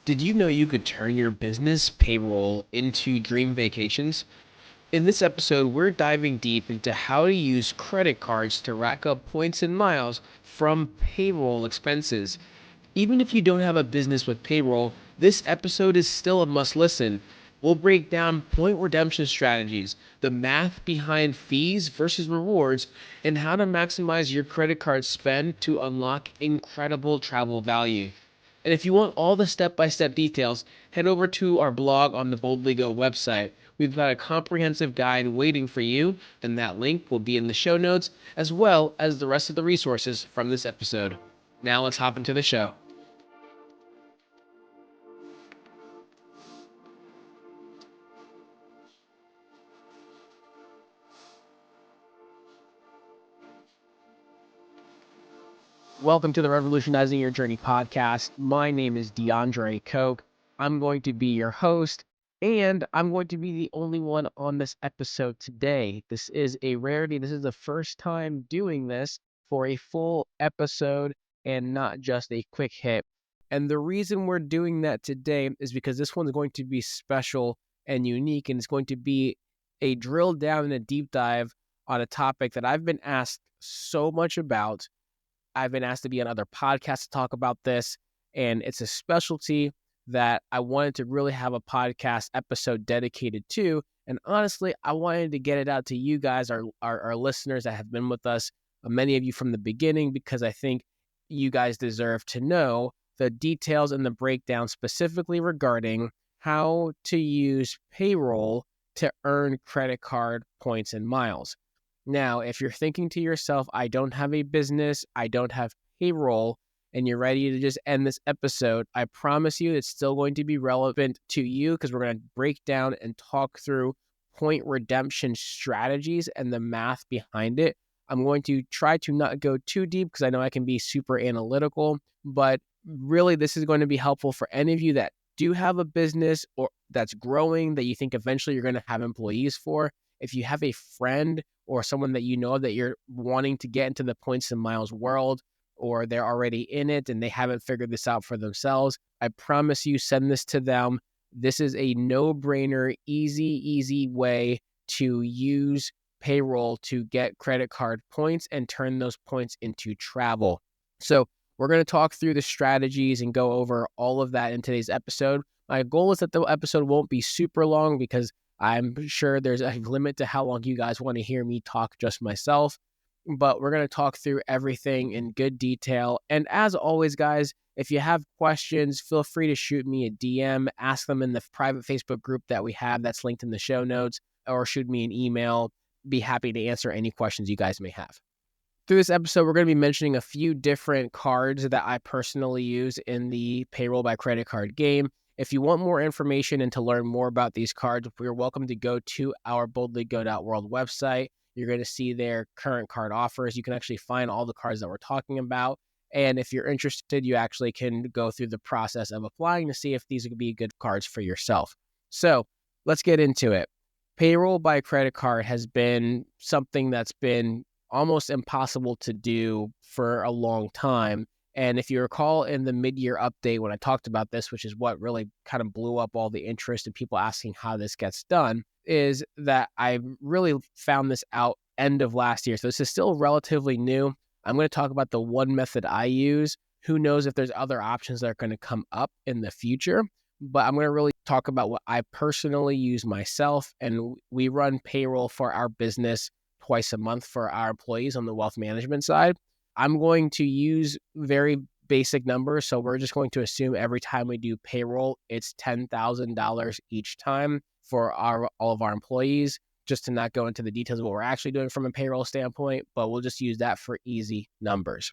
Did you know you could turn your business payroll into dream vacations? In this episode, we're diving deep into how to use credit cards to rack up points and miles from payroll expenses. Even if you don't have a business with payroll, this episode is still a must listen. We'll break down point redemption strategies, the math behind fees versus rewards, and how to maximize your credit card spend to unlock incredible travel value. And if you want all the step-by-step details, head over to our blog on the Boldly Go website. We've got a comprehensive guide waiting for you, and that link will be in the show notes, as well as the rest of the resources from this episode. Now let's hop into the show. Welcome to the Revolutionizing Your Journey podcast. My name is DeAndre Coke. I'm going to be your host, and I'm going to be the only one on this episode today. This is a rarity. This is the first time doing this for a full episode and not just a quick hit. And the reason we're doing that today is because this one's going to be special and unique, and it's going to be a drill down and a deep dive on a topic that I've been asked so much about. I've been asked to be on other podcasts to talk about this, and it's a specialty that I wanted to really have a podcast episode dedicated to. And honestly, I wanted to get it out to you guys, our listeners that have been with us, many of you from the beginning, because I think you guys deserve to know the details and the breakdown specifically regarding how to use payroll to earn credit card points and miles. Now, if you're thinking to yourself, I don't have a business, I don't have payroll, and you're ready to just end this episode, I promise you it's still going to be relevant to you because we're going to break down and talk through point redemption strategies and the math behind it. I'm going to try to not go too deep because I know I can be super analytical, but really this is going to be helpful for any of you that do have a business or that's growing that you think eventually you're going to have employees for. If you have a friend or someone that you know that you're wanting to get into the points and miles world, or they're already in it and they haven't figured this out for themselves, I promise you, send this to them. This is a no-brainer, easy way to use payroll to get credit card points and turn those points into travel. So we're going to talk through the strategies and go over all of that in today's episode. My goal is that the episode won't be super long because I'm sure there's a limit to how long you guys want to hear me talk just myself, but we're going to talk through everything in good detail. And as always, guys, if you have questions, feel free to shoot me a DM, ask them in the private Facebook group that we have that's linked in the show notes, or shoot me an email. Be happy to answer any questions you guys may have. Through this episode, we're going to be mentioning a few different cards that I personally use in the payroll by credit card game. If you want more information and to learn more about these cards, you're welcome to go to our boldlygo.world website. You're going to see their current card offers. You can actually find all the cards that we're talking about. And if you're interested, you actually can go through the process of applying to see if these would be good cards for yourself. So let's get into it. Payroll by credit card has been something that's been almost impossible to do for a long time. And if you recall in the mid-year update when I talked about this, which is what really kind of blew up all the interest in people asking how this gets done, is that I really found this out end of last year. So this is still relatively new. I'm going to talk about the one method I use. Who knows if there's other options that are going to come up in the future, but I'm going to really talk about what I personally use myself. And we run payroll for our business twice a month for our employees on the wealth management side. I'm going to use very basic numbers. So we're just going to assume every time we do payroll, it's $10,000 each time for all of our employees, just to not go into the details of what we're actually doing from a payroll standpoint, but we'll just use that for easy numbers.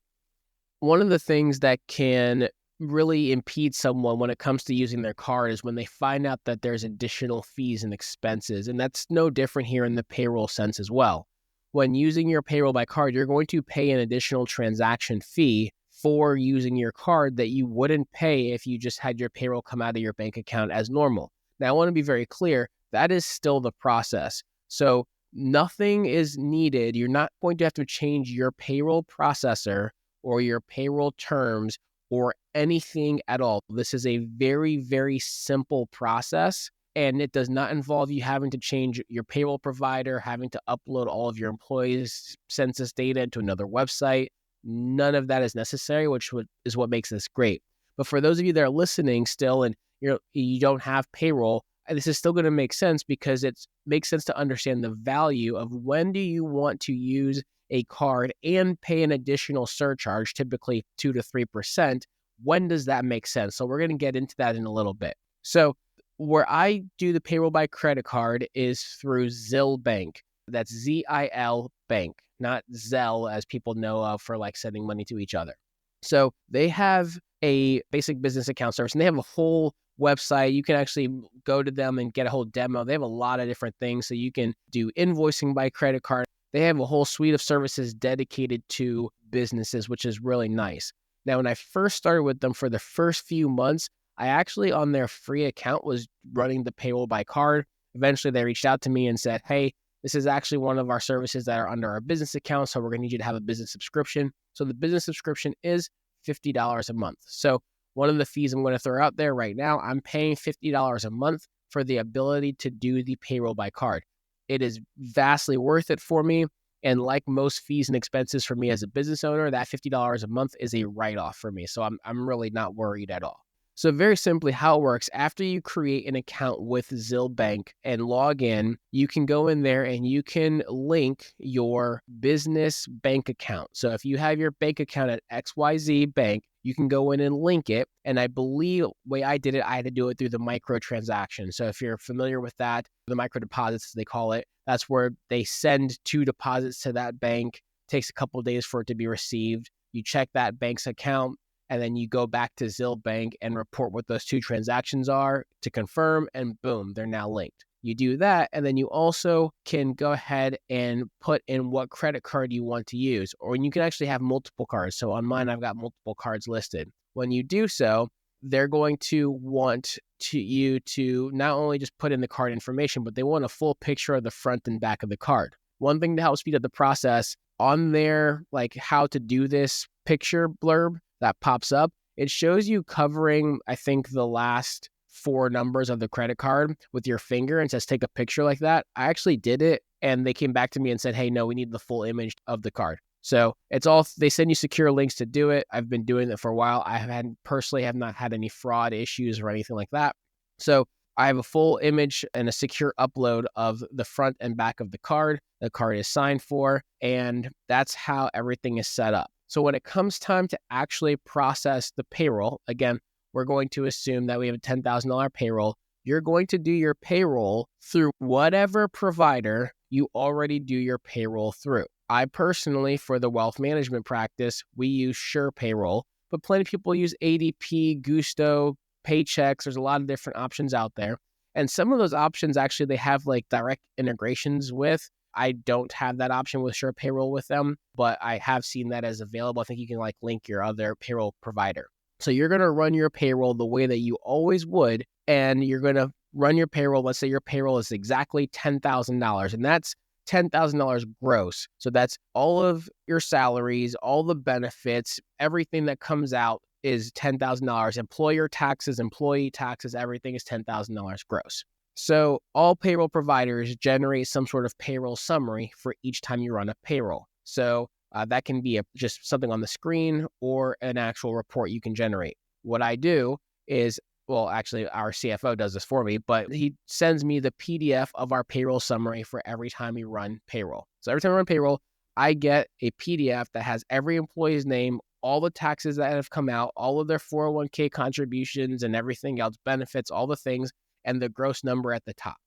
One of the things that can really impede someone when it comes to using their card is when they find out that there's additional fees and expenses. And that's no different here in the payroll sense as well. When using your payroll by card, you're going to pay an additional transaction fee for using your card that you wouldn't pay if you just had your payroll come out of your bank account as normal. Now, I want to be very clear, that is still the process. So nothing is needed. You're not going to have to change your payroll processor or your payroll terms or anything at all. This is a very, very simple process, and it does not involve you having to change your payroll provider, having to upload all of your employees' census data to another website. None of that is necessary, which is what makes this great. But for those of you that are listening still and you don't have payroll, this is still going to make sense because it makes sense to understand the value of when do you want to use a card and pay an additional surcharge, typically 2 to 3%. When does that make sense? So we're going to get into that in a little bit. So where I do the payroll by credit card is through Zill Bank. That's ZIL Bank, not Zelle as people know of for like sending money to each other. So they have a basic business account service, and they have a whole website. You can actually go to them and get a whole demo. They have a lot of different things. So you can do invoicing by credit card. They have a whole suite of services dedicated to businesses, which is really nice. Now, when I first started with them for the first few months, I actually on their free account was running the payroll by card. Eventually, they reached out to me and said, hey, this is actually one of our services that are under our business account. So we're going to need you to have a business subscription. So the business subscription is $50 a month. So one of the fees I'm going to throw out there right now, I'm paying $50 a month for the ability to do the payroll by card. It is vastly worth it for me. And like most fees and expenses for me as a business owner, that $50 a month is a write-off for me. So I'm really not worried at all. So very simply how it works, after you create an account with Zill Bank and log in, you can go in there and you can link your business bank account. So if you have your bank account at XYZ Bank, you can go in and link it. And I believe the way I did it, I had to do it through the micro transaction. So if you're familiar with that, the micro deposits, as they call it, that's where they send 2 deposits to that bank. It takes a couple of days for it to be received. You check that bank's account, and then you go back to Zill Bank and report what those 2 transactions are to confirm, and boom, they're now linked. You do that, and then you also can go ahead and put in what credit card you want to use, or you can actually have multiple cards. So on mine, I've got multiple cards listed. When you do so, they're going to want you to not only just put in the card information, but they want a full picture of the front and back of the card. One thing to help speed up the process, on their like how to do this picture blurb that pops up, it shows you covering, I think, the last 4 numbers of the credit card with your finger and says, take a picture like that. I actually did it, and they came back to me and said, hey, no, we need the full image of the card. So it's all, they send you secure links to do it. I've been doing it for a while. I have not had any fraud issues or anything like that. So I have a full image and a secure upload of the front and back of the card. The card is signed for, and that's how everything is set up. So when it comes time to actually process the payroll, again, we're going to assume that we have a $10,000 payroll. You're going to do your payroll through whatever provider you already do your payroll through. I personally, for the wealth management practice, we use Sure Payroll, but plenty of people use ADP, Gusto, Paychecks. There's a lot of different options out there. And some of those options, actually, they have like direct integrations with. I don't have that option with Sure Payroll with them, but I have seen that as available. I think you can like link your other payroll provider. So you're going to run your payroll the way that you always would, and you're going to run your payroll. Let's say your payroll is exactly $10,000, and that's $10,000 gross. So that's all of your salaries, all the benefits, everything that comes out is $10,000. Employer taxes, employee taxes, everything is $10,000 gross. So all payroll providers generate some sort of payroll summary for each time you run a payroll. So that can be just something on the screen or an actual report you can generate. What I do is, well, actually, our CFO does this for me, but he sends me the PDF of our payroll summary for every time we run payroll. So every time we run payroll, I get a PDF that has every employee's name, all the taxes that have come out, all of their 401k contributions and everything else, benefits, all the things, and the gross number at the top.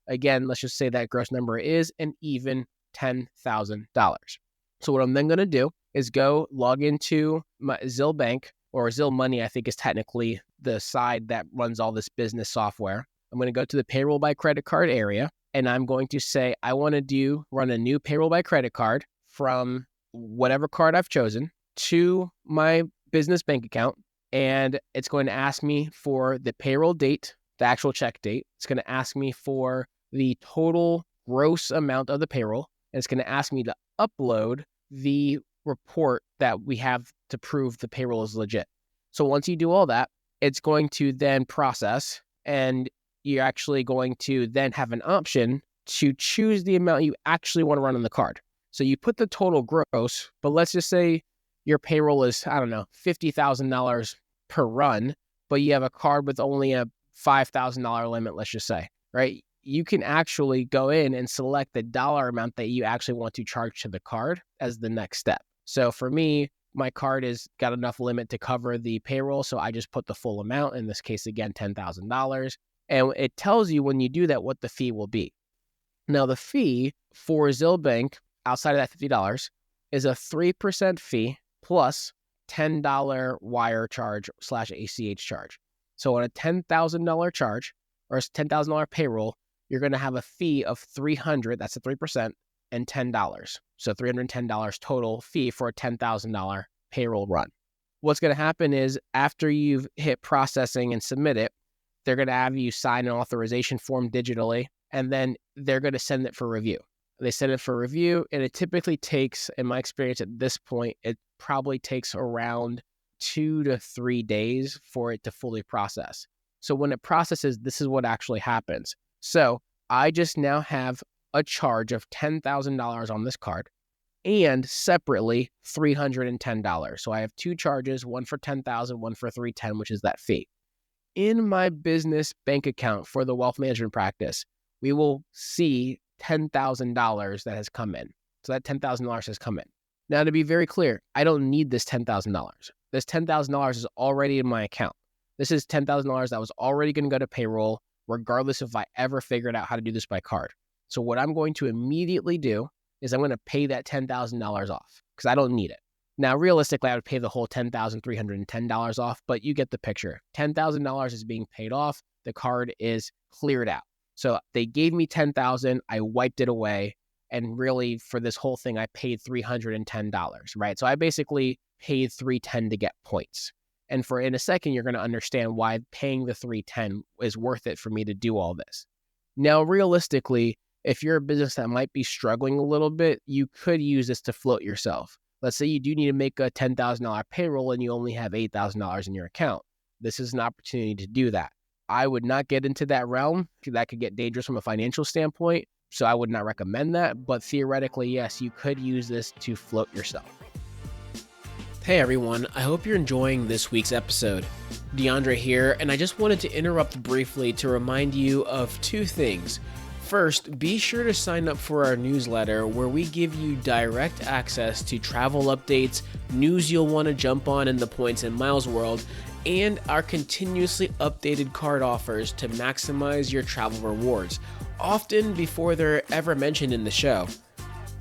Again, let's just say that gross number is an even $10,000. So what I'm then going to do is go log into my Zill Bank, or Zill Money, I think is technically the side that runs all this business software. I'm going to go to the payroll by credit card area, and I'm going to say, I want to run a new payroll by credit card from whatever card I've chosen to my business bank account. And it's going to ask me for the payroll date, the actual check date. It's going to ask me for the total gross amount of the payroll. And it's going to ask me to upload the report that we have to prove the payroll is legit. So once you do all that, it's going to then process, and you're actually going to then have an option to choose the amount you actually want to run on the card. So you put the total gross, but let's just say your payroll is, I don't know, $50,000 per run, but you have a card with only a $5,000 limit, let's just say, right? You can actually go in and select the dollar amount that you actually want to charge to the card as the next step. So for me, my card has got enough limit to cover the payroll, so I just put the full amount, in this case, again, $10,000. And it tells you when you do that what the fee will be. Now, the fee for ZilBank, outside of that $50, is a 3% fee plus $10 wire charge / ACH charge. So on a $10,000 charge or a $10,000 payroll, you're going to have a fee of $300, that's a 3%, and $10. So $310 total fee for a $10,000 payroll run. What's going to happen is after you've hit processing and submit it, they're going to have you sign an authorization form digitally, and then they're going to send it for review. They send it for review, and it typically takes, in my experience at this point, it probably takes around 2 to 3 days for it to fully process. So when it processes, this is what actually happens. So I just now have a charge of $10,000 on this card, and separately $310. So I have two charges, one for $10,000, one for $310, which is that fee. In my business bank account for the wealth management practice, we will see $10,000 that has come in. So that $10,000 has come in. Now, to be very clear, I don't need this $10,000. This $10,000 is already in my account. This is $10,000 that was already going to go to payroll, regardless if I ever figured out how to do this by card. So what I'm going to immediately do is I'm going to pay that $10,000 off because I don't need it. Now, realistically, I would pay the whole $10,310 off, but you get the picture. $10,000 is being paid off. The card is cleared out. So they gave me $10,000, I wiped it away, and really for this whole thing, I paid $310, right? So I basically paid $310 to get points. And in a second, you're going to understand why paying the $310 is worth it for me to do all this. Now, realistically, if you're a business that might be struggling a little bit, you could use this to float yourself. Let's say you do need to make a $10,000 payroll and you only have $8,000 in your account. This is an opportunity to do that. I would not get into that realm. That could get dangerous from a financial standpoint, so I would not recommend that. But theoretically, yes, you could use this to float yourself. Hey everyone, I hope you're enjoying this week's episode. DeAndre here, and I just wanted to interrupt briefly to remind you of two things. First, be sure to sign up for our newsletter where we give you direct access to travel updates, news you'll want to jump on in the points and miles world, and our continuously updated card offers to maximize your travel rewards, often before they're ever mentioned in the show.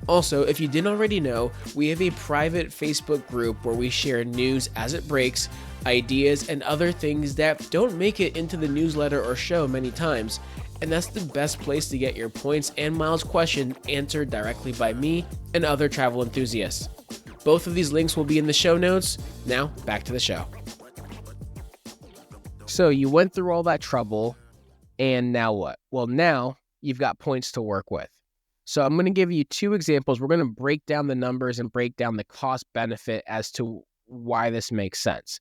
Also, if you didn't already know, we have a private Facebook group where we share news as it breaks, ideas, and other things that don't make it into the newsletter or show many times. And that's the best place to get your points and miles questions answered directly by me and other travel enthusiasts. Both of these links will be in the show notes. Now, back to the show. So you went through all that trouble, and now what? Well, now you've got points to work with. So I'm going to give you two examples. We're going to break down the numbers and break down the cost benefit as to why this makes sense.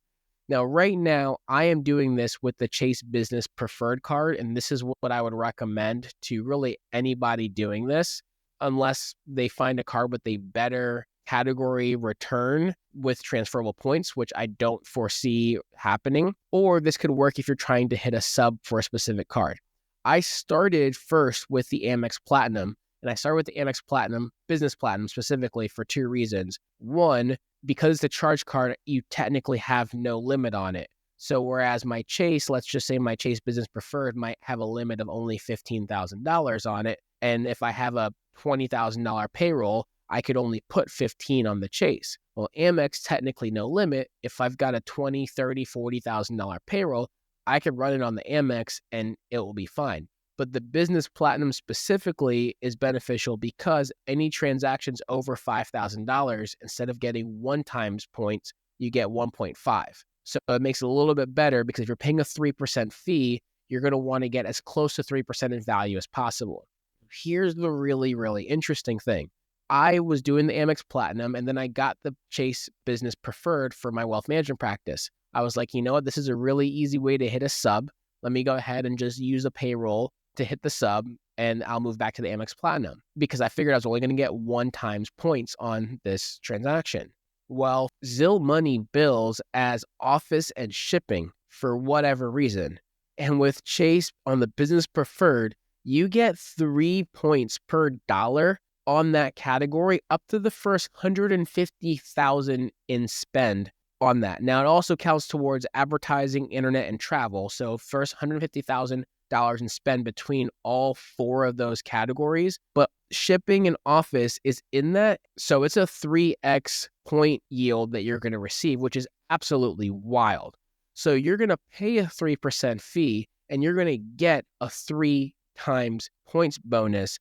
Now, right now, I am doing this with the Chase Business Preferred card, and this is what I would recommend to really anybody doing this, unless they find a card with a better category return with transferable points, which I don't foresee happening, or this could work if you're trying to hit a sub for a specific card. I started first with the Amex Platinum, and I started with the Amex Platinum, Business Platinum specifically, for two reasons. One, because it's a charge card, you technically have no limit on it. So whereas my Chase, let's just say my Chase Business Preferred might have a limit of only $15,000 on it. And if I have a $20,000 payroll, I could only put $15,000 on the Chase. Well, Amex, technically no limit. If I've got a $20,000, $30,000, $40,000 payroll, I could run it on the Amex and it will be fine. But the Business Platinum specifically is beneficial because any transactions over $5,000, instead of getting 1 times points, you get 1.5. So it makes it a little bit better because if you're paying a 3% fee, you're going to want to get as close to 3% in value as possible. Here's the really, really interesting thing. I was doing the Amex Platinum, and then I got the Chase Business Preferred for my wealth management practice. I was like, you know what? This is a really easy way to hit a sub. Let me go ahead and just use a payroll to hit the sub, and I'll move back to the Amex Platinum because I figured I was only going to get 1 times points on this transaction. Well, Zill Money bills as office and shipping for whatever reason. And with Chase on the business preferred, you get 3 points per dollar on that category up to the first 150,000 in spend on that. Now, it also counts towards advertising, internet, and travel. So first $150,000 in spend between all 4 of those categories. But shipping and office is in that. So it's a 3x point yield that you're going to receive, which is absolutely wild. So you're going to pay a 3% fee and you're going to get a 3 times points bonus.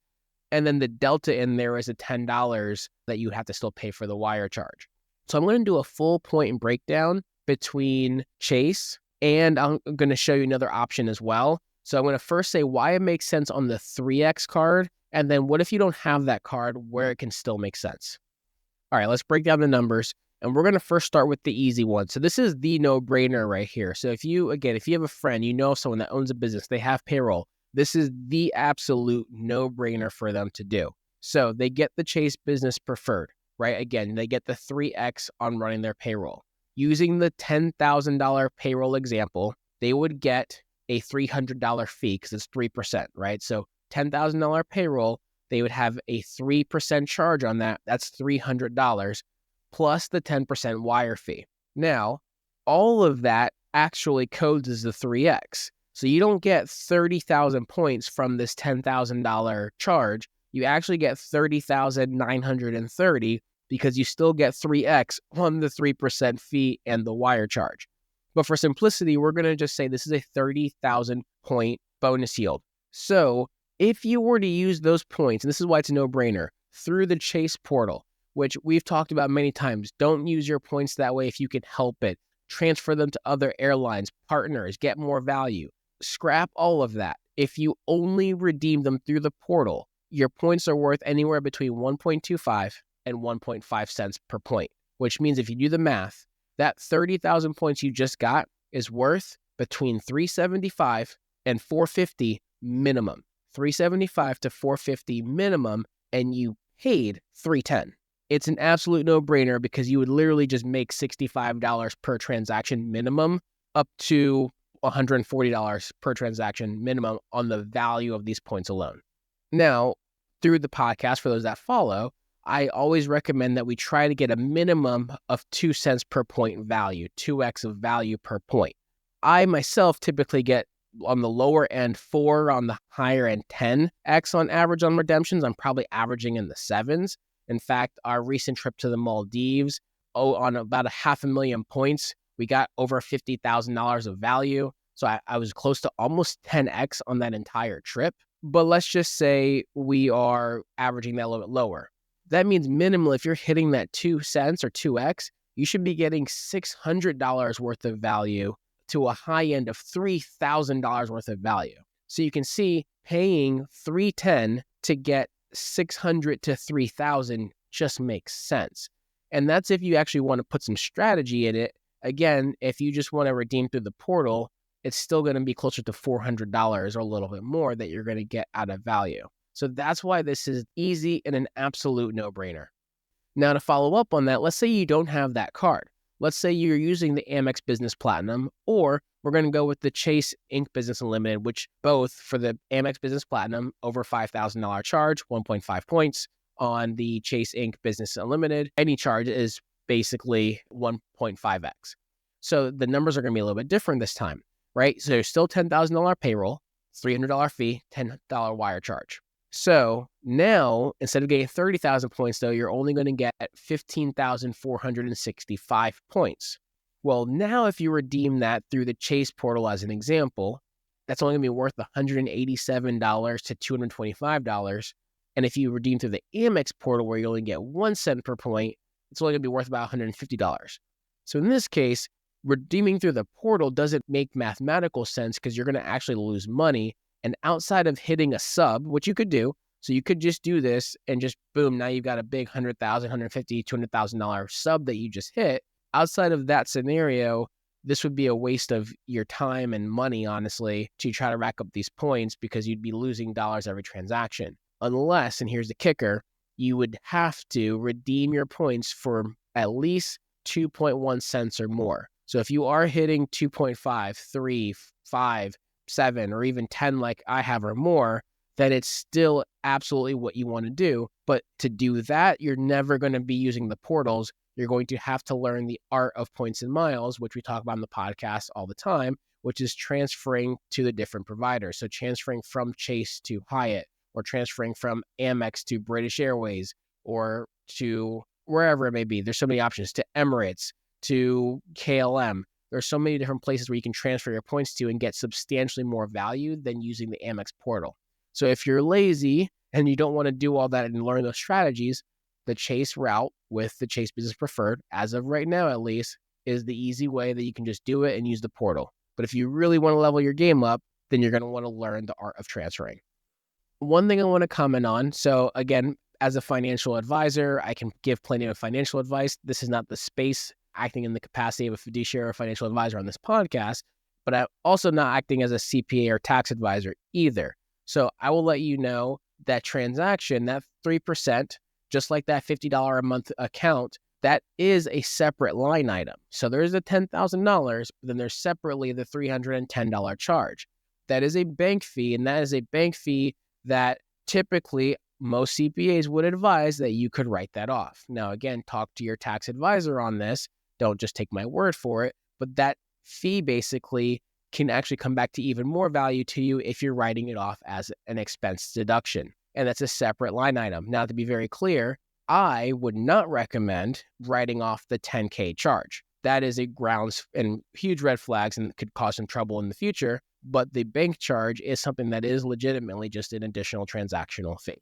And then the delta in there is a $10 that you have to still pay for the wire charge. So I'm going to do a full point and breakdown between Chase, and I'm going to show you another option as well. So I'm going to first say why it makes sense on the 3X card, and then what if you don't have that card where it can still make sense. All right, let's break down the numbers, and we're going to first start with the easy one. So this is the no-brainer right here. So if you have a friend, you know someone that owns a business, they have payroll, this is the absolute no-brainer for them to do. So they get the Chase Business Preferred, right? Again, they get the 3X on running their payroll. Using the $10,000 payroll example, they would get a $300 fee because it's 3%, right? So $10,000 payroll, they would have a 3% charge on that. That's $300 plus the 10% wire fee. Now, all of that actually codes as the 3X. So you don't get 30,000 points from this $10,000 charge. You actually get 30,930 because you still get 3X on the 3% fee and the wire charge. But for simplicity, we're going to just say this is a 30,000 point bonus yield. So if you were to use those points, and this is why it's a no-brainer, through the Chase portal, which we've talked about many times, don't use your points that way if you can help it. Transfer them to other airlines, partners, get more value. Scrap all of that. If you only redeem them through the portal, your points are worth anywhere between 1.25 and 1.5 cents per point, which means if you do the math, that 30,000 points you just got is worth between 375 and 450 minimum. 375 to 450 minimum, and you paid 310. It's an absolute no-brainer because you would literally just make $65 per transaction minimum up to $140 per transaction minimum on the value of these points alone. Now, through the podcast, for those that follow, I always recommend that we try to get a minimum of 2 cents per point value, 2x of value per point. I myself typically get on the lower end 4, on the higher end 10x on average on redemptions. I'm probably averaging in the 7s. In fact, our recent trip to the Maldives, on about 500,000 points, we got over $50,000 of value. So I was close to almost 10x on that entire trip. But let's just say we are averaging that a little bit lower. That means minimal, if you're hitting that 2 cents or 2x, you should be getting $600 worth of value to a high end of $3,000 worth of value. So you can see paying $310 to get $600 to $3,000 just makes sense. And that's if you actually want to put some strategy in it. Again, if you just want to redeem through the portal, it's still going to be closer to $400 or a little bit more that you're going to get out of value. So that's why this is easy and an absolute no-brainer. Now, to follow up on that, let's say you don't have that card. Let's say you're using the Amex Business Platinum, or we're going to go with the Chase Inc. Business Unlimited, which both for the Amex Business Platinum, over $5,000 charge, 1.5 points. On the Chase Inc. Business Unlimited, any charge is basically 1.5x. So the numbers are going to be a little bit different this time, right? So there's still $10,000 payroll, $300 fee, $10 wire charge. So now, instead of getting 30,000 points, though, you're only going to get 15,465 points. Well, now if you redeem that through the Chase portal as an example, that's only going to be worth $187 to $225. And if you redeem through the Amex portal where you only get 1 cent per point, it's only going to be worth about $150. So in this case, redeeming through the portal doesn't make mathematical sense because you're going to actually lose money. And outside of hitting a sub, which you could do, so you could just do this and just boom, now you've got a big $100,000, $150,000, $200,000 sub that you just hit. Outside of that scenario, this would be a waste of your time and money, honestly, to try to rack up these points because you'd be losing dollars every transaction. Unless, and here's the kicker, you would have to redeem your points for at least 2.1 cents or more. So if you are hitting 2.5, 3, 5, 7, or even 10 like I have or more, then it's still absolutely what you want to do. But to do that, you're never going to be using the portals. You're going to have to learn the art of points and miles, which we talk about on the podcast all the time, which is transferring to the different providers. So transferring from Chase to Hyatt, or transferring from Amex to British Airways, or to wherever it may be. There's so many options, to Emirates, to KLM. There's so many different places where you can transfer your points to and get substantially more value than using the Amex portal. So if you're lazy and you don't want to do all that and learn those strategies, the Chase route with the Chase Business Preferred, as of right now at least, is the easy way that you can just do it and use the portal. But if you really want to level your game up, then you're going to want to learn the art of transferring. One thing I want to comment on, so again, as a financial advisor, I can give plenty of financial advice. This is not the space acting in the capacity of a fiduciary or financial advisor on this podcast, but I'm also not acting as a CPA or tax advisor either. So I will let you know that transaction, that 3%, just like that $50 a month account, that is a separate line item. So there's the $10,000, but then there's separately the $310 charge. That is a bank fee, and that is a bank fee that typically most CPAs would advise that you could write that off. Now, again, talk to your tax advisor on this. Don't just take my word for it, but that fee basically can actually come back to even more value to you if you're writing it off as an expense deduction. And that's a separate line item. Now, to be very clear, I would not recommend writing off the $10K charge. That is a grounds and huge red flags and could cause some trouble in the future. But the bank charge is something that is legitimately just an additional transactional fee.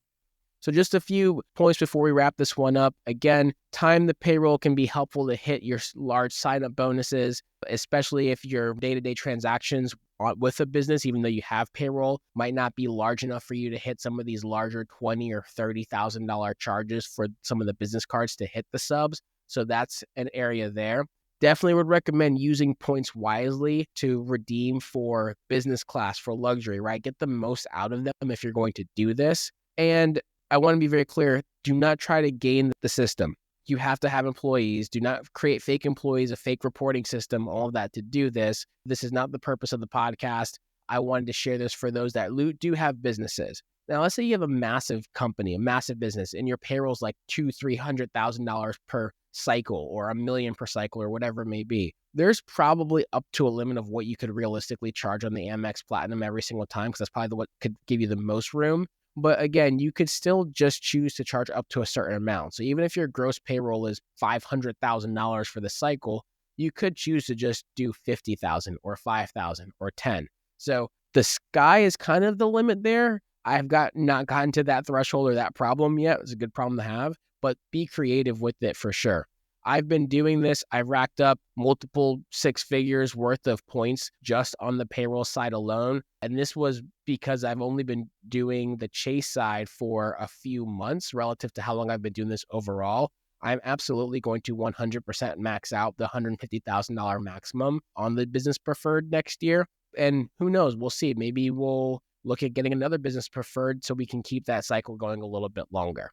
So just a few points before we wrap this one up. Again, time the payroll can be helpful to hit your large sign-up bonuses, especially if your day-to-day transactions with a business, even though you have payroll, might not be large enough for you to hit some of these larger $20,000 or $30,000 charges for some of the business cards to hit the subs. So that's an area there. Definitely would recommend using points wisely to redeem for business class, for luxury, right? Get the most out of them if you're going to do this. And I want to be very clear, do not try to game the system. You have to have employees. Do not create fake employees, a fake reporting system, all of that to do this. This is not the purpose of the podcast. I wanted to share this for those that do have businesses. Now, let's say you have a massive company, a massive business, and your payroll's like $200,000-$300,000 per cycle, or $1 million per cycle, or whatever it may be. There's probably up to a limit of what you could realistically charge on the Amex Platinum every single time, because that's probably what could give you the most room. But again, you could still just choose to charge up to a certain amount. So even if your gross payroll is $500,000 for the cycle, you could choose to just do $50,000 or $5,000 or $10,000. So the sky is kind of the limit there. I've not gotten to that threshold or that problem yet. It's a good problem to have, but be creative with it for sure. I've been doing this. I've racked up multiple 6 figures worth of points just on the payroll side alone. And this was because I've only been doing the Chase side for a few months relative to how long I've been doing this overall. I'm absolutely going to 100% max out the $150,000 maximum on the business preferred next year. And who knows, we'll see. Maybe we'll look at getting another business preferred so we can keep that cycle going a little bit longer.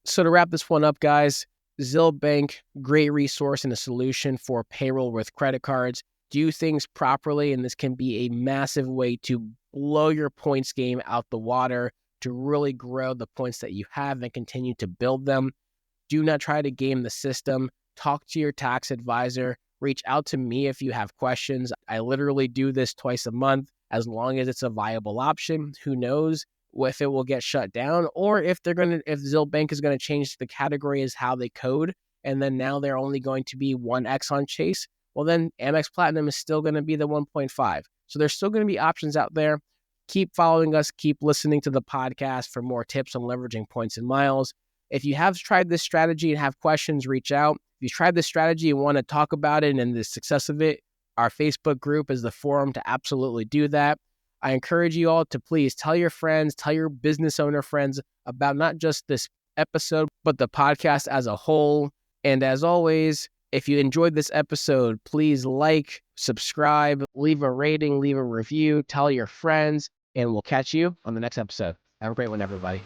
So to wrap this one up, guys, ZilBank, great resource and a solution for payroll with credit cards. Do things properly, and this can be a massive way to blow your points game out the water, to really grow the points that you have and continue to build them. Do not try to game the system. Talk to your tax advisor. Reach out to me if you have questions. I literally do this twice a month, as long as it's a viable option. Who knows if it will get shut down, or if ZilBank is going to change the category as how they code, and then now they're only going to be 1x on Chase. Well, then Amex Platinum is still going to be the 1.5. So there's still going to be options out there. Keep following us. Keep listening to the podcast for more tips on leveraging points and miles. If you have tried this strategy and have questions, reach out. If you tried this strategy and want to talk about it and the success of it, our Facebook group is the forum to absolutely do that. I encourage you all to please tell your friends, tell your business owner friends about not just this episode, but the podcast as a whole. And as always, If you enjoyed this episode, please like, subscribe, leave a rating, leave a review, tell your friends, and we'll catch you on the next episode. Have a great one, everybody.